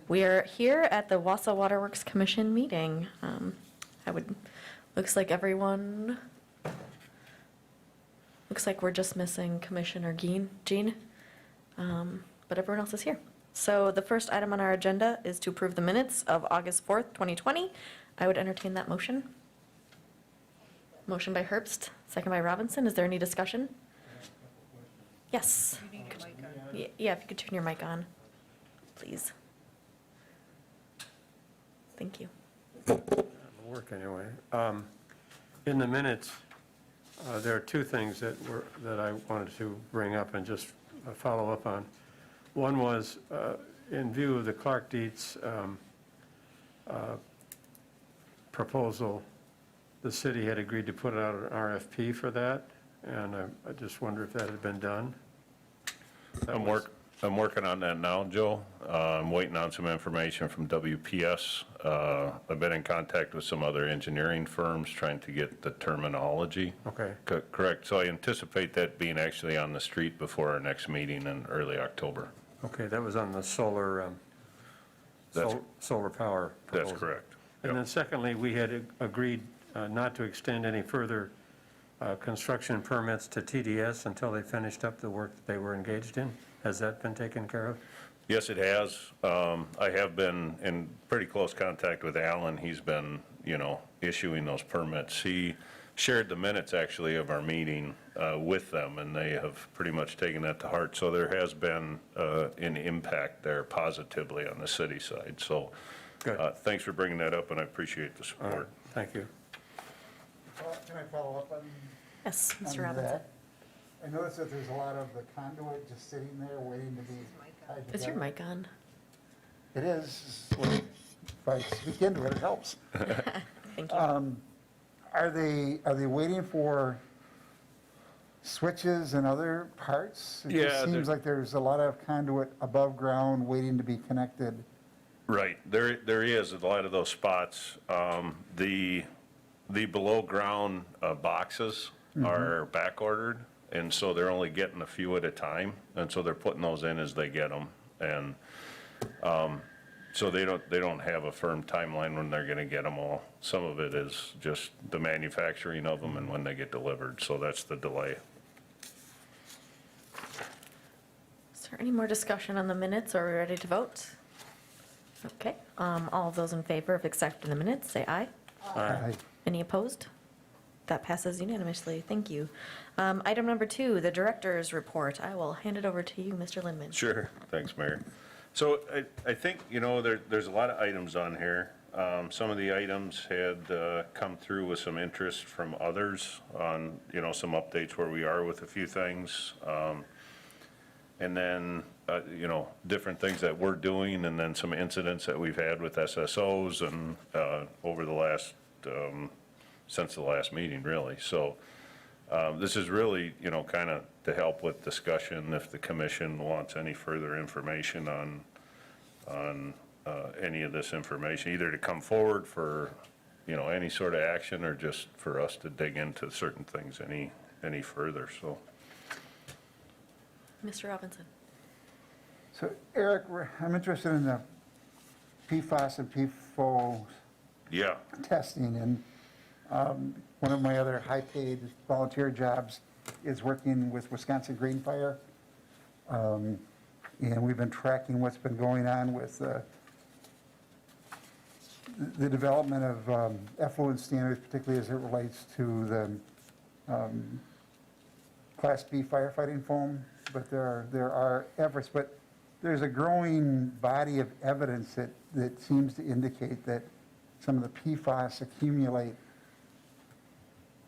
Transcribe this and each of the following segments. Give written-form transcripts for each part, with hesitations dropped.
We are here at the Wausau Waterworks Commission meeting. Looks like everyone, looks like we're just missing Commissioner Jean, but everyone else is here. So the first item on our agenda is to approve the minutes of August 4th, 2020. I would entertain that motion. Motion by Herbst, second by Robinson. Is there any discussion? Yes. Yeah, if you could turn your mic on, please. Thank you. It'll work anyway. In the minutes, there are two things that I wanted to bring up and just follow up on. One was, in view of the Clark Dietz proposal, the city had agreed to put out an RFP for that, and I just wonder if that had been done. I'm working on that now, Joe. I'm waiting on some information from WPS. I've been in contact with some other engineering firms trying to get the terminology Okay. correct. So I anticipate that being actually on the street before our next meeting in early October. Okay, that was on the solar power proposal. That's correct. And Yep. then secondly, we had agreed not to extend any further construction permits to TDS until they finished up the work that they were engaged in. Has that been taken care of? Yes, it has. I have been in pretty close contact with Alan. He's been, issuing those permits. He shared the minutes, actually, of our meeting with them, and they have pretty much taken that to heart. So there has been an impact there positively on the city side. So thanks for bringing that up, and I appreciate the support. All right, thank you. Can I follow up on? Yes, Mr. on Robinson. that? I noticed that there's a lot of the conduit just sitting there waiting to be tied together. Is your mic on? It is. If I speak into it, it helps. Thank you. Are they waiting for switches and other parts? It just Yeah, seems like there's a lot of conduit above ground waiting to be connected. Right, there is a lot of those spots. The below ground boxes are back ordered, and so they're only getting a few at a time, and so they're putting those in as they get them. And so they don't have a firm timeline when they're gonna get them all. Some of it is just the manufacturing of them and when they get delivered, so that's the delay. Is there any more discussion on the minutes, or are we ready to vote? Okay, all of those in favor of accepting the minutes, say aye. Aye. Any opposed? That passes unanimously, thank you. Item number 2, the director's report. I will hand it over to you, Mr. Lindman. Sure, thanks, Mayor. So I think, there's a lot of items on here. Some of the items had come through with some interest from others on, some updates where we are with a few things. And then, different things that we're doing, and then some incidents that we've had with SSOs and over the last, since the last meeting, really. So this is really, kind of to help with discussion if the commission wants any further information on any of this information, either to come forward for, any sort of action, or just for us to dig into certain things any further, so. Mr. Robinson. So Eric, I'm interested in the PFAS and PFOA Yeah, testing, and one of my other high-paid volunteer jobs is working with Wisconsin Green Fire, and we've been tracking what's been going on with the development of effluent standards, particularly as it relates to the Class B firefighting foam. But there are efforts, but there's a growing body of evidence that seems to indicate that some of the PFAS accumulate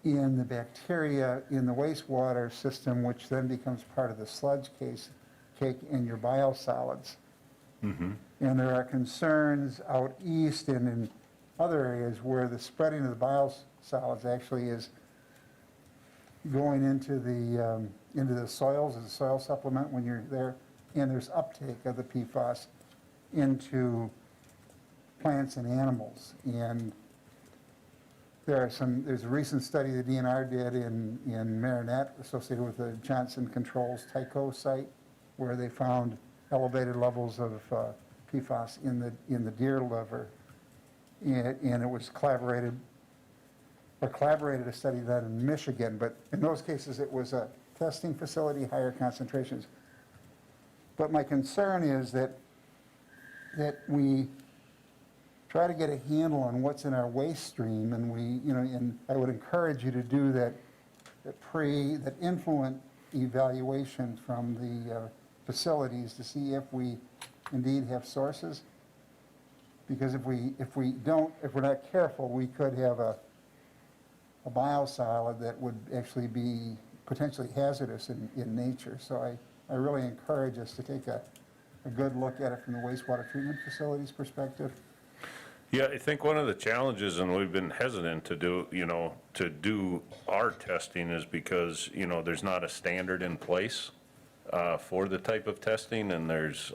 in the bacteria in the wastewater system, which then becomes part of the sludge cake in your biosolids. And there are concerns out east and in other areas where the spreading of the biosolids actually is going into the soils as a soil supplement when you're there, and there's uptake of the PFAS into plants and animals. And there's a recent study the DNR did in Marinette associated with the Johnson Controls Tyco site, where they found elevated levels of PFAS in the deer liver. And it was collaborated a study done in Michigan, but in those cases, it was a testing facility, higher concentrations. But my concern is that we try to get a handle on what's in our waste stream, and and I would encourage you to do that influent evaluation from the facilities to see if we indeed have sources. Because if we're not careful, we could have a biosolid that would actually be potentially hazardous in nature. So I really encourage us to take a good look at it from the wastewater treatment facilities perspective. Yeah, I think one of the challenges, and we've been hesitant to do our testing, is because, there's not a standard in place for the type of testing, and there's,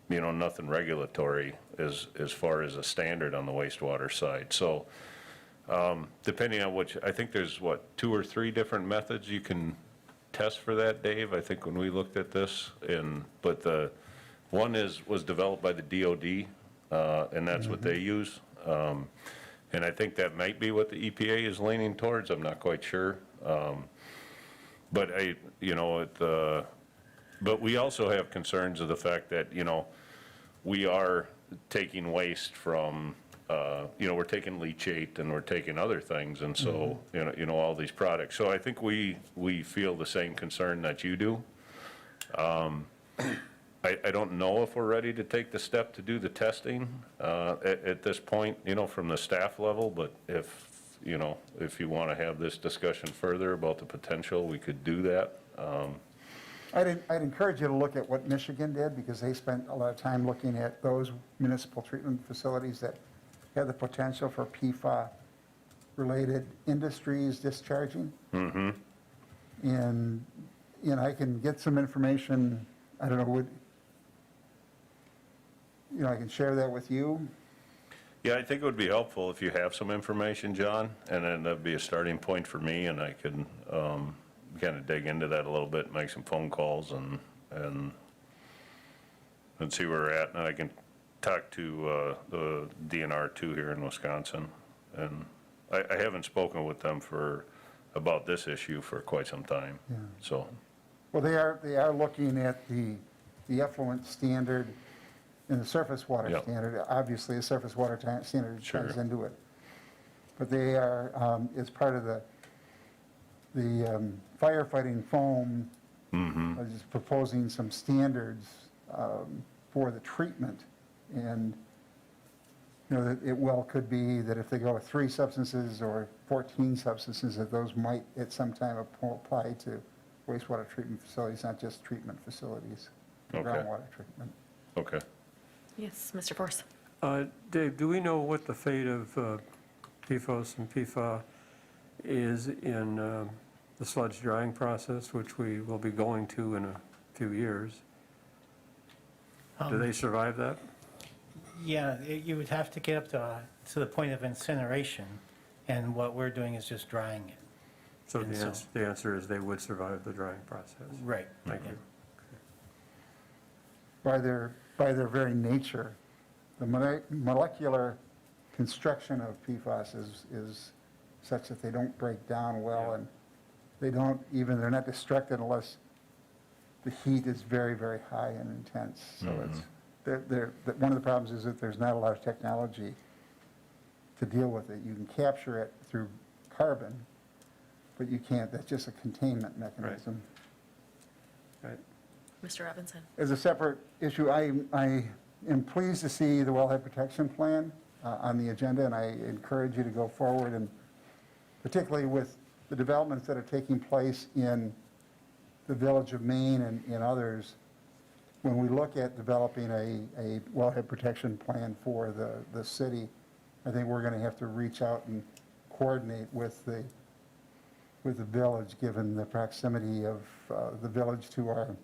nothing regulatory as far as a standard on the wastewater side. So depending on I think there's, 2 or 3 different methods you can test for that, Dave, I think when we looked at this. But the one was developed by the DOD, and that's what they use. And I think that might be what the EPA is leaning towards. I'm not quite sure. But but we also have concerns of the fact that, we are taking waste from, we're taking leachate and we're taking other things. And so, all these products. So I think we feel the same concern that you do. I don't know if we're ready to take the step to do the testing at this point, from the staff level, but if you want to have this discussion further about the potential, we could do that. I'd encourage you to look at what Michigan did, because they spent a lot of time looking at those municipal treatment facilities that have the potential for PFAS-related industries discharging. Mm-hmm. And, I can get some information, I don't know, I can share that with you. Yeah, I think it would be helpful if you have some information, John, and then that'd be a starting point for me, and I can kind of dig into that a little bit, make some phone calls and see where we're at. And I can talk to the DNR too here in Wisconsin. And I haven't spoken with them about this issue for quite some time. Yeah. So. Well, they are looking at the effluent standard and the surface water Yep. standard. Obviously, the surface water standard Sure. ties into it. But they are, as part of the firefighting foam, is proposing some standards for the treatment. And, that it could be that if they go with 3 substances or 14 substances, that those might at some time apply to wastewater treatment facilities, not just treatment facilities, Okay. groundwater treatment. Okay. Yes, Mr. Force. Dave, do we know what the fate of PFOS and PFAS is in the sludge drying process, which we will be going to in a few years? Do they survive that? Yeah, you would have to get up to the point of incineration, and what we're doing is just drying it. So And the answer is they would survive the drying process. Right. Thank Yeah. you. By their very nature, the molecular construction of PFAS is such that they don't break down well, and they're not destructed unless the heat is very, very high and intense. So one of the problems is that there's not a lot of technology to deal with it. You can capture it through carbon, but you can't, that's just a containment mechanism. Right. Mr. Robinson. As a separate issue, I am pleased to see the wellhead protection plan on the agenda, and I encourage you to go forward, and particularly with the developments that are taking place in the Village of Maine and others. When we look at developing a wellhead protection plan for the city, I think we're going to have to reach out and coordinate with the village, given the proximity of the village to our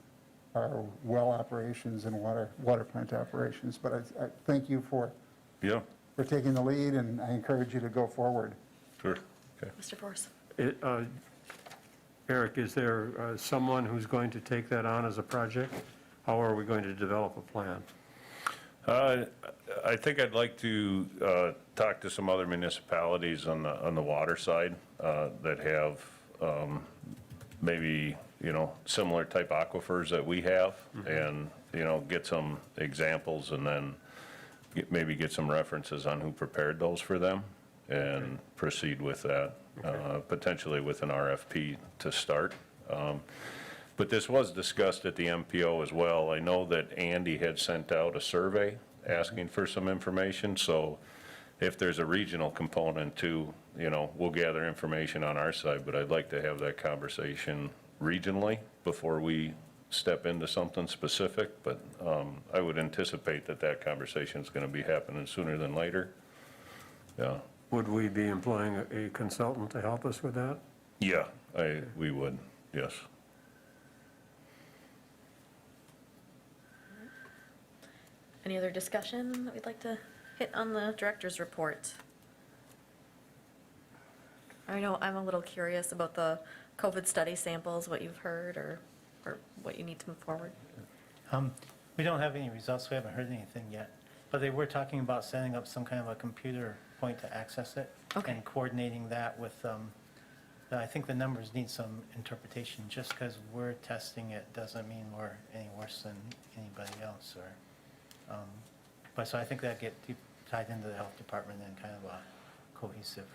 well operations and water plant operations. But I thank you for taking the lead, and I encourage you to go forward. Sure. Okay. Mr. Force. Eric, is there someone who's going to take that on as a project? How are we going to develop a plan? I think I'd like to talk to some other municipalities on the water side that have maybe, similar type aquifers that we have, and, get some examples, and then maybe get some references on who prepared those for them, and proceed with that, potentially with an RFP to start. But this was discussed at the MPO as well. I know that Andy had sent out a survey asking for some information, so if there's a regional component too, we'll gather information on our side, but I'd like to have that conversation regionally before we step into something specific, but I would anticipate that conversation is going to be happening sooner than later. Yeah. Would we be employing a consultant to help us with that? Yeah, we would, yes. Any other discussion that we'd like to hit on the director's report? I know I'm a little curious about the COVID study samples, what you've heard or what you need to move forward. We don't have any results, we haven't heard anything yet, but they were talking about setting up some kind of a computer point to access it. Okay. And coordinating that with, I think the numbers need some interpretation. Just because we're testing it doesn't mean we're any worse than anybody else, or, but so I think that get tied into the health department and kind of a cohesive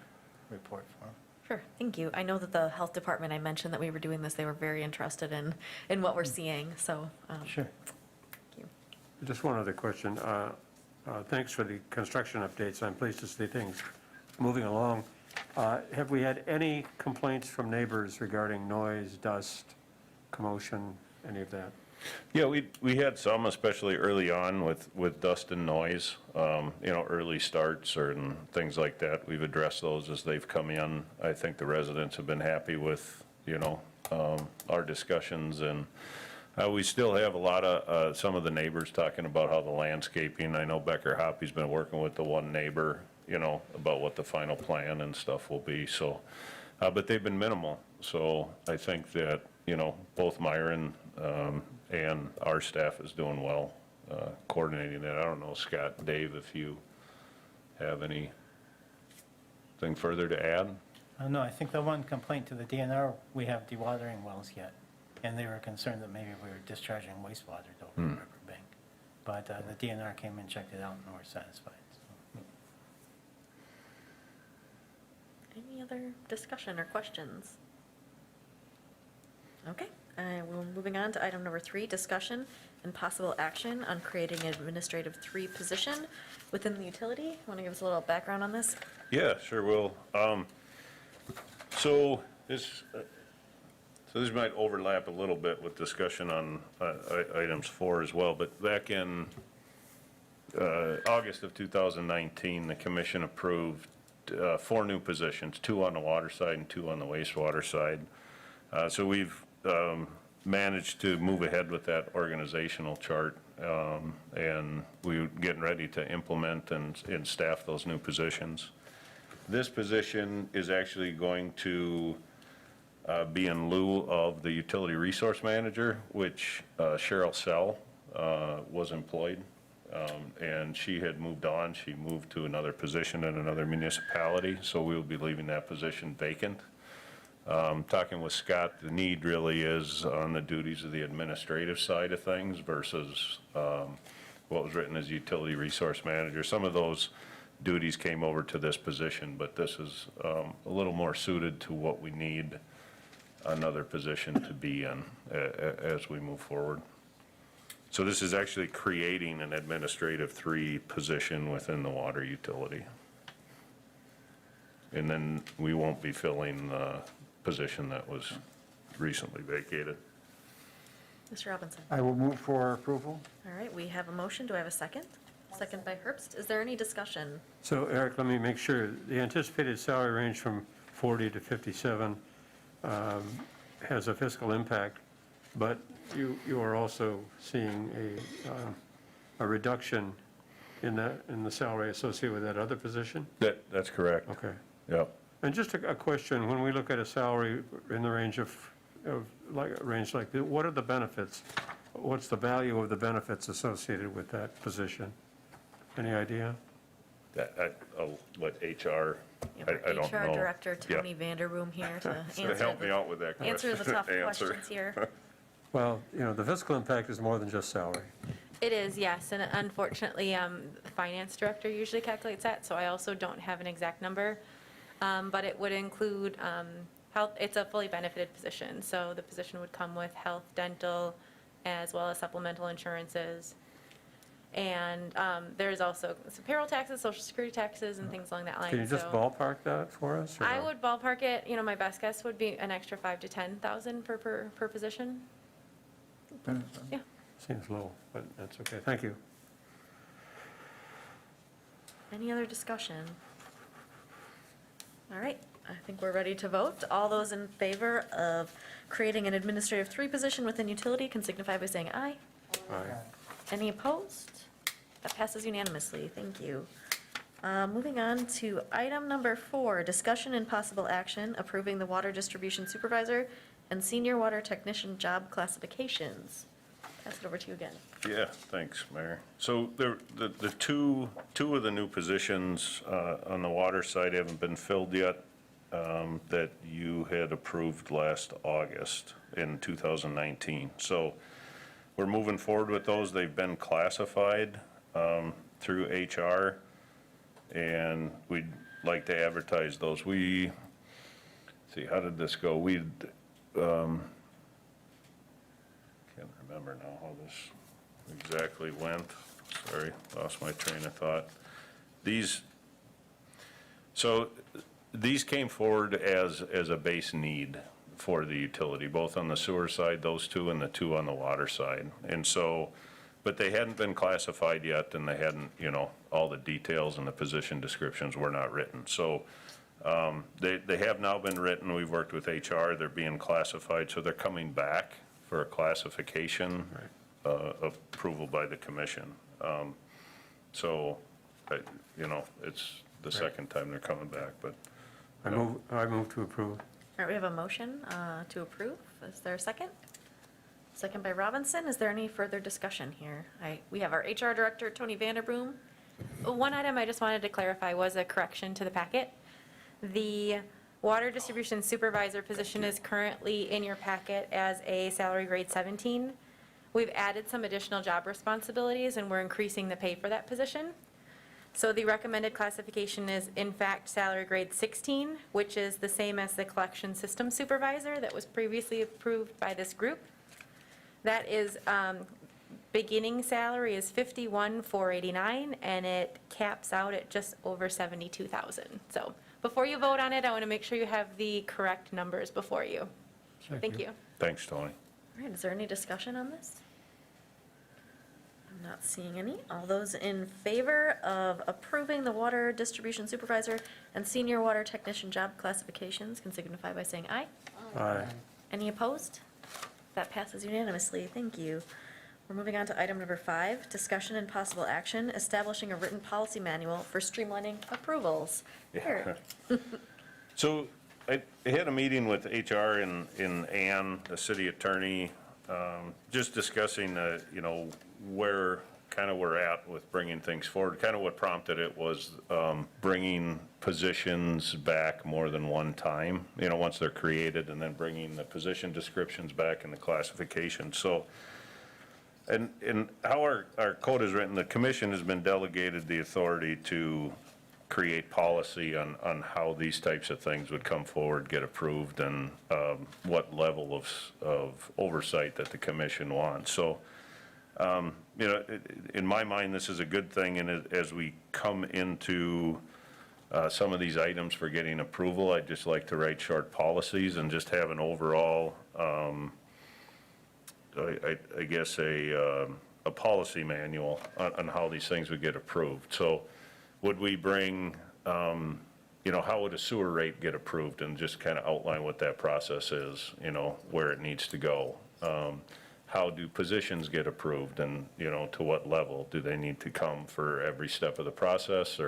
report for them. Sure, thank you. I know that the health department, I mentioned that we were doing this, they were very interested in what we're seeing, so. Sure. Thank you. Just one other question. Thanks for the construction updates. I'm pleased to see things moving along. Have we had any complaints from neighbors regarding noise, dust, commotion, any of that? Yeah, we had some, especially early on with dust and noise, early starts and things like that. We've addressed those as they've come in. I think the residents have been happy with, our discussions, and we still have a lot of, some of the neighbors talking about how the landscaping, I know Becker Hoppy's been working with the one neighbor, about what the final plan and stuff will be, so, but they've been minimal. So I think that, both Myron and our staff is doing well coordinating that. I don't know, Scott, Dave, if you have anything further to add? No, I think the one complaint to the DNR, we have dewatering wells yet, and they were concerned that maybe we were discharging wastewater to over the riverbank. But the DNR came and checked it out and were satisfied. So. Any other discussion or questions? Okay, we're moving on to item number 3, discussion and possible action on creating an administrative 3 position within the utility. Want to give us a little background on this? Yeah, sure will. So this might overlap a little bit with discussion on items 4 as well, but back in August of 2019, the commission approved 4 new positions, 2 on the water side and 2 on the wastewater side. So we've managed to move ahead with that organizational chart, and we're getting ready to implement and staff those new positions. This position is actually going to be in lieu of the utility resource manager, which Cheryl Sell was employed, and she had moved on. She moved to another position in another municipality, so we will be leaving that position vacant. Talking with Scott, the need really is on the duties of the administrative side of things versus what was written as utility resource manager. Some of those duties came over to this position, but this is a little more suited to what we need another position to be in as we move forward. So this is actually creating an administrative 3 position within the water utility. And then we won't be filling the position that was recently vacated. Mr. Robinson? I will move for approval. All right, we have a motion. Do I have a second? Second by Herbst. Is there any discussion? So Eric, let me make sure. The anticipated salary range from 40 to 57 has a fiscal impact, but you are also seeing a reduction in the salary associated with that other position? That's correct. Okay. Yep. And just a question, when we look at a salary in the range of like a range like this, what are the benefits? What's the value of the benefits associated with that position? Any idea? I'll let HR, Yeah, I don't know. HR Director Yeah. Tony Vanderboom here to To help me out with that question. answer the tough Answer. questions here. Well, the fiscal impact is more than just salary. It is, yes, and unfortunately, the finance director usually calculates that, so I also don't have an exact number. But it would include health, it's a fully benefited position, so the position would come with health, dental, as well as supplemental insurances. And there's also some payroll taxes, social security taxes, and things along that line. Can you just so- ballpark that for us? or I no? would ballpark it, my best guess would be an extra 5 to 10,000 per position. Yeah. Seems low, but that's okay. Thank you. Any other discussion? All right, I think we're ready to vote. All those in favor of creating an administrative 3 position within utility can signify by saying aye. Aye. Any opposed? That passes unanimously, thank you. Moving on to item number 4, discussion and possible action approving the water distribution supervisor and senior water technician job classifications. Pass it over to you again. Yeah, thanks, Mayor. So the two of the new positions on the water side haven't been filled yet, that you had approved last August in 2019. So we're moving forward with those. They've been classified through HR, and we'd like to advertise those. See, how did this go? Can't remember now how this exactly went. Sorry, lost my train of thought. These came forward as a base need for the utility, both on the sewer side, those two, and the two on the water side. And so, but they hadn't been classified yet, and they hadn't, all the details and the position descriptions were not written. So they have now been written. We've worked with HR. They're being classified, so they're coming back for a classification approval by the commission. So, it's the second time they're coming back, but I move to approve. All right, we have a motion to approve. Is there a second? Second by Robinson. Is there any further discussion here? We have our HR Director, Tony Vanderboom. One item I just wanted to clarify was a correction to the packet. The water distribution supervisor position is currently in your packet as a salary grade 17. We've added some additional job responsibilities, and we're increasing the pay for that position. So the recommended classification is, in fact, salary grade 16, which is the same as the collection system supervisor that was previously approved by this group. That is, beginning salary is $51,489, and it caps out at just over $72,000. So before you vote on it, I want to make sure you have the correct numbers before you. Thank you. thanks, Tony. All right, is there any discussion on this? I'm not seeing any. All those in favor of approving the water distribution supervisor and senior water technician job classifications can signify by saying aye. Aye. Any opposed? That passes unanimously. Thank you. We're moving on to item number 5, discussion and possible action, establishing a written policy manual for streamlining approvals. Eric. So I had a meeting with HR and Ann, the city attorney, just discussing, where kind of we're at with bringing things forward. Kind of what prompted it was bringing positions back more than one time, once they're created, and then bringing the position descriptions back and the classification. So, and how our code is written, the commission has been delegated the authority to create policy on how these types of things would come forward, get approved, and what level of oversight that the commission wants. So, in my mind, this is a good thing, and as we come into some of these items for getting approval, I'd just like to write short policies and just have an overall, I guess, a policy manual on how these things would get approved. So would we bring, how would a sewer rate get approved, and just kind of outline what that process is, where it needs to go? How do positions get approved, and, to what level? Do they need to come for every step of the process,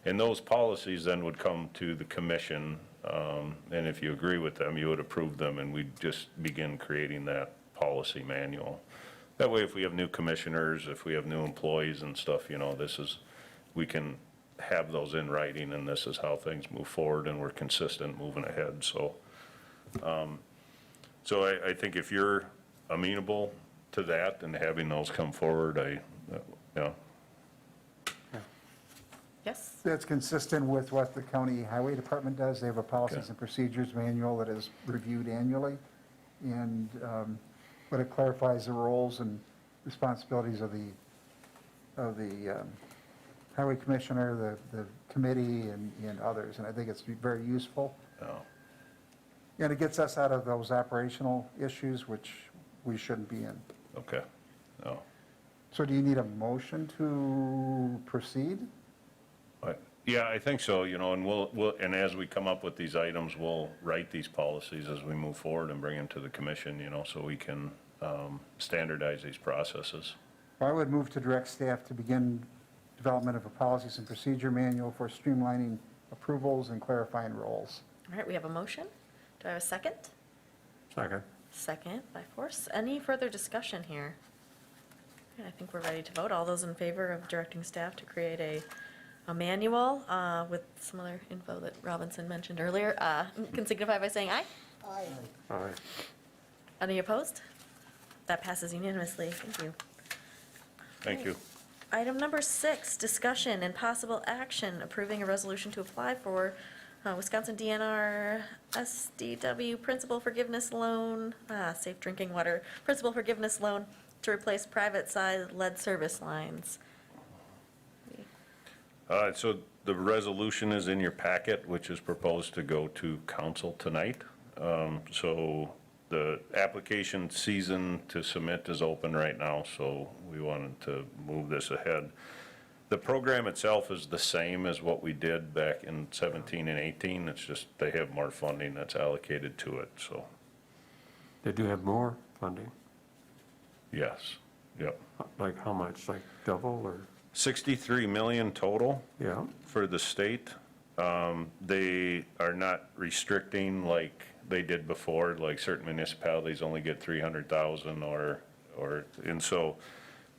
and those policies then would come to the commission, and if you agree with them, you would approve them, and we'd just begin creating that policy manual. That way, if we have new commissioners, if we have new employees and stuff, we can have those in writing, and this is how things move forward, and we're consistent moving ahead, so. So I think if you're amenable to that and having those come forward, Yes? That's consistent with what the county highway department does. They have a policies Okay. and procedures manual that is reviewed annually. And, but it clarifies the roles and responsibilities of the highway commissioner, the committee, and others. And I think it's very useful. And it gets us out of those operational issues, which we shouldn't be in. okay, no. So do you need a motion to proceed? Yeah, I think so, and and as we come up with these items, we'll write these policies as we move forward and bring them to the commission, so we can standardize these processes. I would move to direct staff to begin development of a policies and procedure manual for streamlining approvals and clarifying roles. All right, we have a motion. Do I have a second? Second. Second by Force. Any further discussion here? Okay, I think we're ready to vote. All those in favor of directing staff to create a manual with similar info that Robinson mentioned earlier, can signify by saying aye. Aye. Any opposed? That passes unanimously. Thank you. Thank you. Item number 6, discussion and possible action approving a resolution to apply for Wisconsin DNR SDW Principal Forgiveness Loan, Safe Drinking Water Principal Forgiveness Loan to replace private-side lead service lines. So the resolution is in your packet, which is proposed to go to council tonight. So the application season to submit is open right now, so we wanted to move this ahead. The program itself is the same as what we did back in 17 and 18. It's just they have more funding that's allocated to it, so, They do have more funding. yes, yep. Like how much? Like double or? 63 million total Yeah. for the state. They are not restricting like they did before, like certain municipalities only get 300,000 and so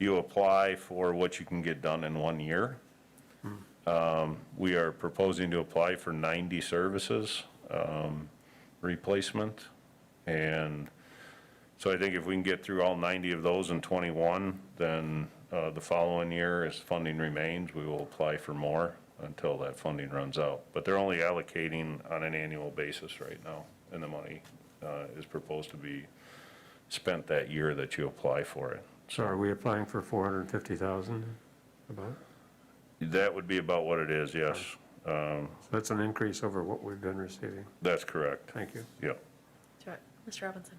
you apply for what you can get done in 1 year. We are proposing to apply for 90 services, replacement. And so I think if we can get through all 90 of those in 21, then the following year, as funding remains, we will apply for more until that funding runs out. But they're only allocating on an annual basis right now, and the money is proposed to be spent that year that you apply for it. So are we applying for 450,000 about? That would be about what it is, yes. So that's an increase over what we've been receiving. That's correct. Thank you. Yep. Mr. Robinson.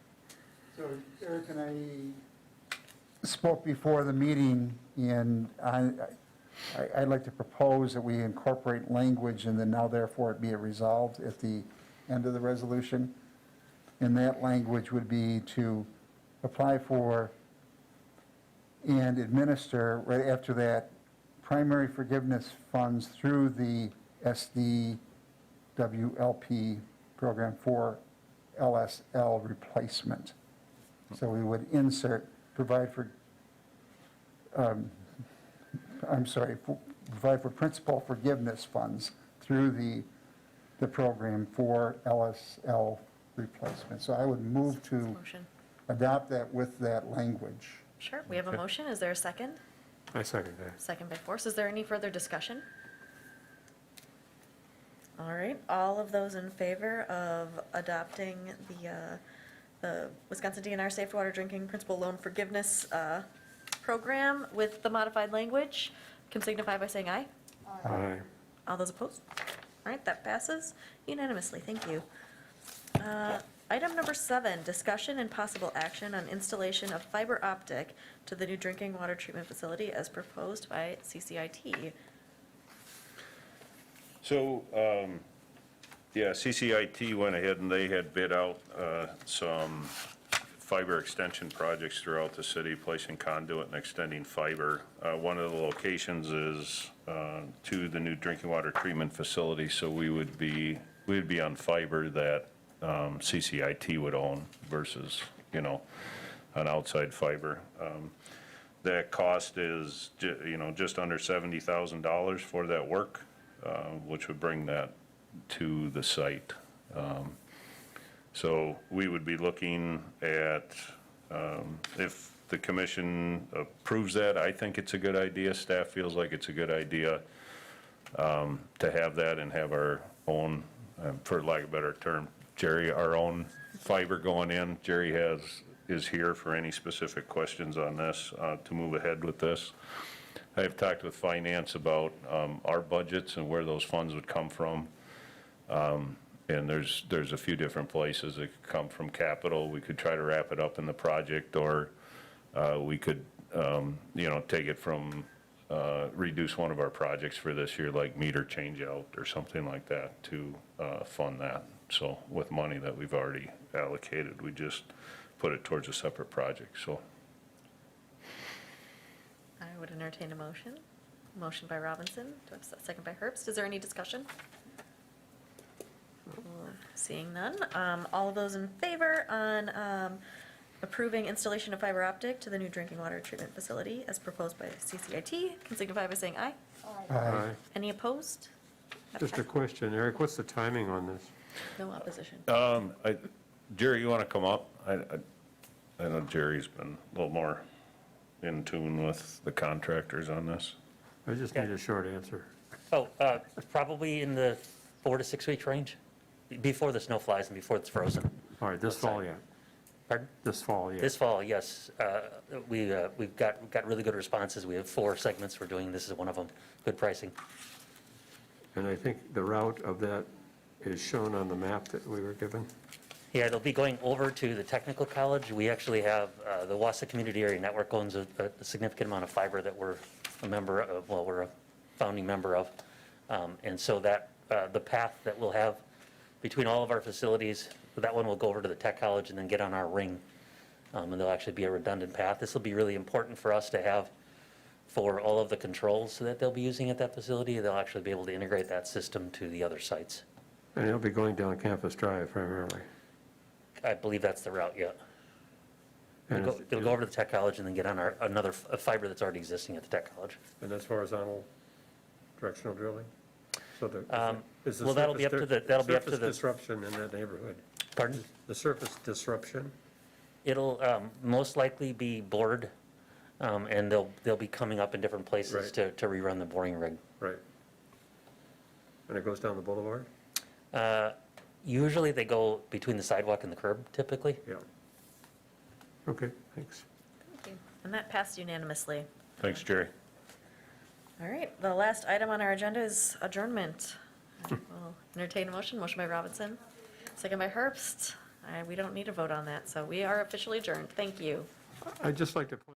So Eric and I spoke before the meeting, and I'd like to propose that we incorporate language and then now therefore it be resolved at the end of the resolution. And that language would be to apply for and administer, right after that, primary forgiveness funds through the SDWLP program for LSL replacement. So we would insert, provide for principal forgiveness funds through the program for LSL replacement. So I would move to Motion. adopt that with that language. Sure, we have a motion. Is there a second? I second that. Second by Force. Is there any further discussion? All right, all of those in favor of adopting the Wisconsin DNR Safe Water Drinking Principal Loan Forgiveness Program with the modified language can signify by saying aye. Aye. All those opposed? All right, that passes unanimously. Thank you. Item number 7, discussion and possible action on installation of fiber optic to the new drinking water treatment facility as proposed by CCIT. So, yeah, CCIT went ahead and they had bid out some fiber extension projects throughout the city, placing conduit and extending fiber. One of the locations is to the new drinking water treatment facility, so we would be on fiber that CCIT would own versus, on outside fiber. That cost is, just under $70,000 for that work, which would bring that to the site. So we would be looking at, if the commission approves that, I think it's a good idea, staff feels like it's a good idea, to have that and have our own, for lack of a better term, Jerry, our own fiber going in. Jerry is here for any specific questions on this, to move ahead with this. I have talked with finance about our budgets and where those funds would come from. And there's a few different places that could come from capital. We could try to wrap it up in the project, or we could, take it from, reduce one of our projects for this year, like meter change out or something like that, to fund that. So with money that we've already allocated, we just put it towards a separate project, so. I would entertain a motion. Motion by Robinson, do I have a second by Herbst? Is there any discussion? Seeing none. All of those in favor on approving installation of fiber optic to the new drinking water treatment facility as proposed by CCIT can signify by saying aye. Aye. Any opposed? Just a question, Eric, what's the timing on this? No opposition. Jerry, you want to come up? I know Jerry's been a little more in tune with the contractors on this. I just need a short answer. Oh, probably in the 4 to 6 week range, before the snow flies and before it's frozen. All right, this fall yet? Pardon? This fall, yeah. This fall, yes. We've got really good responses. We have 4 segments we're doing. This is one of them. Good pricing. And I think the route of that is shown on the map that we were given. Yeah, they'll be going over to the technical college. We actually have, the Wausau Community Area Network owns a significant amount of fiber that we're a member of, well, we're a founding member of. And so that, the path that we'll have between all of our facilities, that one will go over to the tech college and then get on our ring. And there'll actually be a redundant path. This will be really important for us to have for all of the controls that they'll be using at that facility. They'll actually be able to integrate that system to the other sites. And it'll be going down Campus Drive primarily. I believe that's the route, yeah. And It'll go over to the tech college and then get on another fiber that's already existing at the tech college. And that's horizontal directional drilling? So is the Well, that'll be up to surface the. disruption in that neighborhood? Pardon? The surface disruption? It'll most likely be bored, and they'll be coming up in different places Right. to rerun the boring rig. Right. And it goes down the boulevard? Usually they go between the sidewalk and the curb typically. Yeah. Okay, thanks. Thank you. And that passed unanimously. Thanks, Jerry. All right, the last item on our agenda is adjournment. We'll entertain a motion. Motion by Robinson, second by Herbst. We don't need a vote on that, so we are officially adjourned. Thank you. I'd just like to point